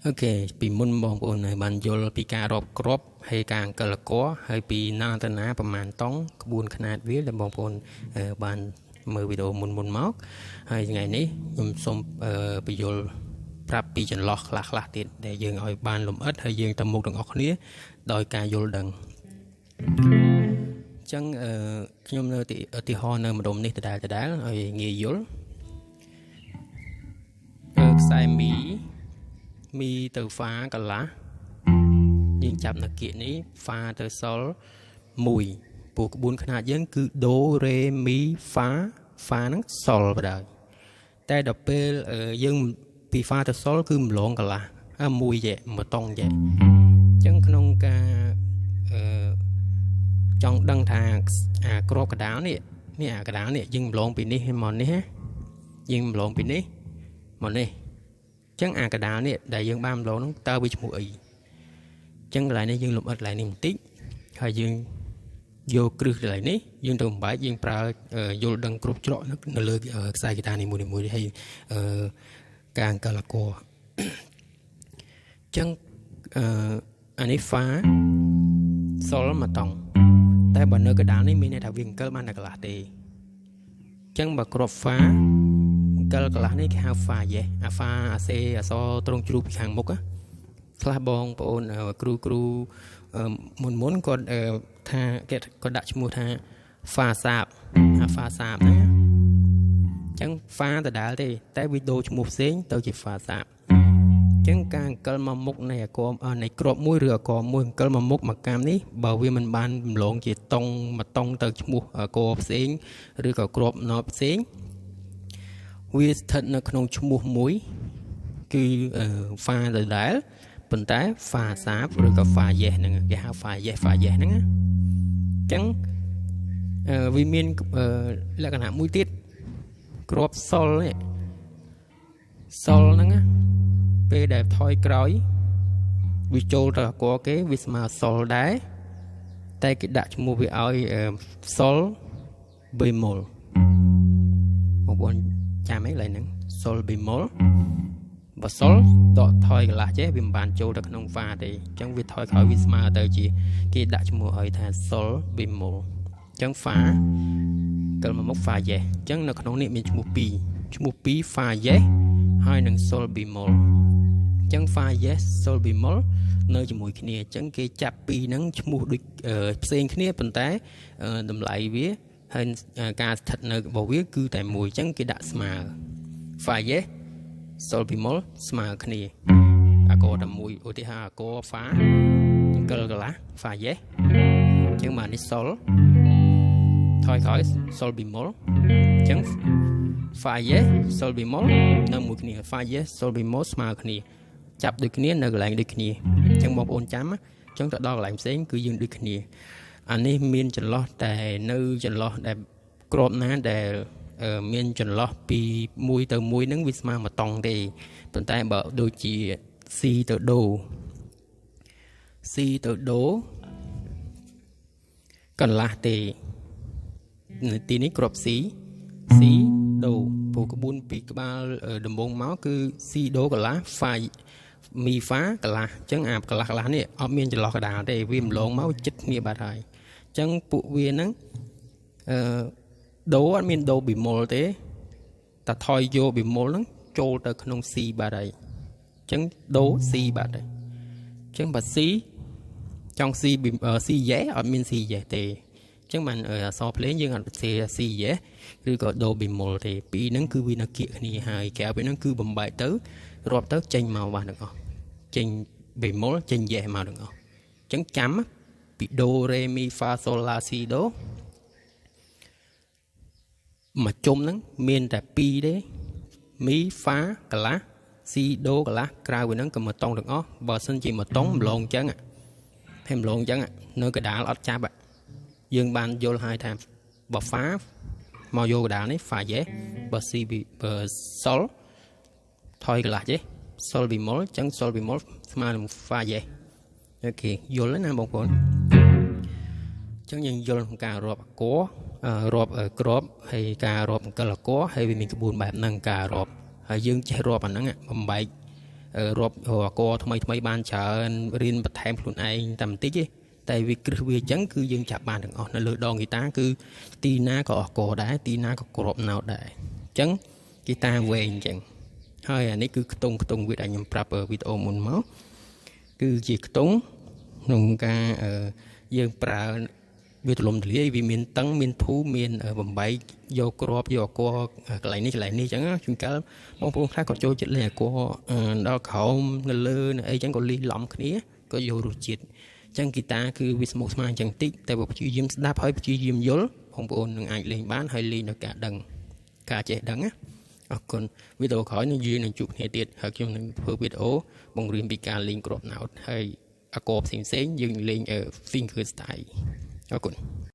ok ពីមុនបងប្អូនបានយល់ពីការរាប់គ្រាប់ហើយការអង្គលកហើយពីណាទៅណាប្រមាណតង់ក្បួនខ្នាតវាដែលបងប្អូនបានមើលវីដេអូមុនមកហើយថ្ងៃនេះខ្ញុំសូមបញ្យល់ប្រាប់ពីចន្លោះខ្លះទៀតដែលយើងឲ្យបានលម្អិតហើយយើងទៅមុខទាំងអស់គ្នាដោយការយល់ដឹងអញ្ចឹងខ្ញុំនៅឧទាហរណ៍នៅម្ដុំនេះដដែលឲ្យងាយយល់ខ្សែមីទៅហ្វាកន្លះយើងចាប់នៅគៀកនេះហ្វាទៅសុល1ពួកក្បួនខ្នាតយើងគឺដូរេមីហ្វាហ្នឹងសុលបណ្ដោយតែដល់ពេលយើងពីហ្វាទៅសុលគឺម្លងកន្លះ1យេមួយតង់យេអញ្ចឹងក្នុងការចង់ដឹងថាអាក្របកដាលនេះអាកដាលនេះយើងម្លងពីនេះមកនេះយើងម្លងពីនេះមកនេះចឹងអាកដាលនេះដែលយើងបានម្លងហ្នឹងតើវាឈ្មោះអីចឹងកន្លែងនេះយើងលម្អិតកន្លែងនេះបន្តិចហើយយើងយកគ្រឹះកន្លែងនេះយើងទៅបំបែកយើងប្រើយល់ដឹងគ្រប់ច្រកនៅលើខ្សែហ្គីតានីមួយៗហើយការអង្គលកចឹងអានេះហ្វាសុលមកតង់តែបើនៅកដាលនេះមានន័យថាវាអង្គលបានតែកន្លះទេចឹងបើគ្រាប់ហ្វាកន្លះនេះគេហៅហ្វាយេអាហ្វាអាសេអសត្រង់ជ្រូកពីខាងមុខខ្លះបងប្អូនគ្រូមុនគាត់ថាគេគាត់ដាក់ឈ្មោះថាហ្វាសាបអាហ្វាសាបហ្នឹងអញ្ចឹងហ្វាដដែលទេតែវាដូរឈ្មោះផ្សេងទៅជាហ្វាសាបអញ្ចឹងការអង្គលមកមុខនៃអក្សរនៃក្របមួយឬអក្សរមួយអង្គលមកមុខមកកម្មនេះបើវាមិនបានរំលងជាតង់មកតង់ទៅឈ្មោះអក្សរផ្សេងឬក៏ក្របណោផ្សេងវាស្ថិតនៅក្នុងឈ្មោះមួយគឺហ្វាដដែលប៉ុន្តែហ្វាសាបឬក៏ហ្វាយេសហ្នឹងគេហៅហ្វាយេសហ្នឹងអញ្ចឹងវាមានលក្ខណៈមួយទៀតក្របសុលនេះសុលហ្នឹងពេលដែលថយក្រោយវាចូលទៅអក្សរគេវាស្មើសុលដែរតែគេដាក់ឈ្មោះវាឲ្យសុលបេម៉ុលបងប្អូនចាំអីឡើយហ្នឹងសុលបេម៉ុលបើសុលដកថយកន្លះចេះវាមិនបានចូលទៅក្នុងហ្វាទេអញ្ចឹងវាថយក្រោយវាស្មើទៅជាគេដាក់ឈ្មោះឲ្យថាសុលបេម៉ុលអញ្ចឹងហ្វាកិលមកមុខហ្វាយេសអញ្ចឹងនៅក្នុងនេះមានឈ្មោះ2ហ្វាយេសហើយនឹងសុលបេម៉ុលអញ្ចឹងហ្វាយេសសុលបេម៉ុលនៅជាមួយគ្នាអញ្ចឹងគេចាប់ពីរហ្នឹងឈ្មោះដូចផ្សេងគ្នាប៉ុន្តែតម្លៃវាហើយការស្ថិតនៅរបស់វាគឺតែមួយអញ្ចឹងគេដាក់ស្មើហ្វាយេសសុលបេម៉ុលស្មើគ្នាអក្សរតែមួយឧទាហរណ៍អក្សរហ្វាកិលកន្លះហ្វាយេសអញ្ចឹងមកនេះសុលថយក្រោយសុលបេម៉ុលអញ្ចឹងហ្វាយេសសុលបេម៉ុលនៅមួយគ្នាហ្វាយេសសុលបេម៉ុលស្មើគ្នាចាប់ដូចគ្នានៅកន្លែងដូចគ្នាអញ្ចឹងបងប្អូនចាំអញ្ចឹងទៅដល់កន្លែងផ្សេងគឺយើងដូចគ្នាអានេះមានចន្លោះតែនៅចន្លោះដែលក្របណាដែលមានចន្លោះពីមួយទៅមួយហ្នឹងវាស្មើមួយតង់ទេប៉ុន្តែបើដូចជា C ទៅដូកន្លះទេនៅទីនេះក្រប C ដូពូក្បួនពីក្បាលដំបងមកគឺ C ដូកន្លះ មីហ្វាកន្លះអញ្ចឹងអាកន្លះនេះអត់មានចន្លោះកណ្ដាលទេវាម្លងមកចិត្តគ្នាបាត់ហើយអញ្ចឹងពួកវាហ្នឹងដូអត់មានដូបេម៉ុលទេតែថយយកបេម៉ុលហ្នឹងចូលទៅក្នុង C បាត់ហើយអញ្ចឹងដូ C បាត់ហើយអញ្ចឹងបើ C ចង់ C យេអត់មាន C យេទេអញ្ចឹងបានអក្សរភ្លេងយើងអត់សេ C យេឬក៏ដូបេម៉ុលទេពីរហ្នឹងគឺវានៅគៀកគ្នាហើយក្រៅពីហ្នឹងគឺបំបែកទៅរាប់ទៅចេញមកបានទាំងអស់ចេញបេម៉ុលចេញយេមកទាំងអស់អញ្ចឹងចាំពីដូរេមីហ្វាសូឡាស៊ីដូមកជុំហ្នឹងមានតែ2ទេមីហ្វាកន្លះស៊ីដូកន្លះក្រៅពីហ្នឹងក៏មកតង់ទាំងអស់បើសិនជាមកតង់ម្លងអញ្ចឹងតែម្លងអញ្ចឹងនៅកដាលអត់ចាប់យើងបានយល់ហើយថាបើហ្វាមកយកកដាលនេះហ្វាយេបើស៊ីបើសុលថយកន្លះចេះសុលបេម៉ុលអញ្ចឹងសុលបេម៉ុលស្មើនឹងហ្វាយេអូខេយល់ហើយណាបងប្អូនអញ្ចឹងយើងយល់ក្នុងការរាប់អក្សររាប់ក្របហើយការរាប់អង្គលអក្សរហើយវាមានក្បួនបែបហ្នឹងការរាប់ហើយយើងចេះរាប់អាហ្នឹងបំបែក រាប់កថ្មីបានច្រើនរៀនបន្ថែមខ្លួនឯងតែបន្តិចទេតែវាគ្រឹះវាអញ្ចឹងគឺយើងចាប់បានទាំងអស់នៅលើដងហ្គីតាគឺទីណាក៏អស់កដែរទីណាក៏គ្រាប់ណោតដែរអញ្ចឹងហ្គីតាវែងអញ្ចឹងហើយអានេះគឺខ្ទង់វាដែលខ្ញុំប្រាប់វីដេអូមុនមកគឺជាខ្ទង់ក្នុងការយើងប្រើវាទលំទលាយវាមានតឹងមានធូរមានបំបែកយកគ្រាប់យកអកកន្លែងនេះអញ្ចឹងជួនកាលបងប្អូនខ្លះក៏ចូលចិត្តលេងអកដល់ក្រោមនៅលើនៅអីអញ្ចឹងក៏លីឡំគ្នាក៏យករសជាតិអញ្ចឹងហ្គីតាគឺវាស្មុគស្មាញអញ្ចឹងតិចតែបើព្យាយាមស្ដាប់ហើយព្យាយាមយល់បងប្អូននឹងអាចលេងបានហើយលេងដោយការដឹងការចេះដឹងណាអរគុណវីដេអូក្រោយនឹងយើងនឹងជួបគ្នាទៀតហើយខ្ញុំនឹងធ្វើវីដេអូបង្រៀនពីការលេងគ្រាប់ណោតហើយអកផ្សេងយើងលេងfinger style អរគុណ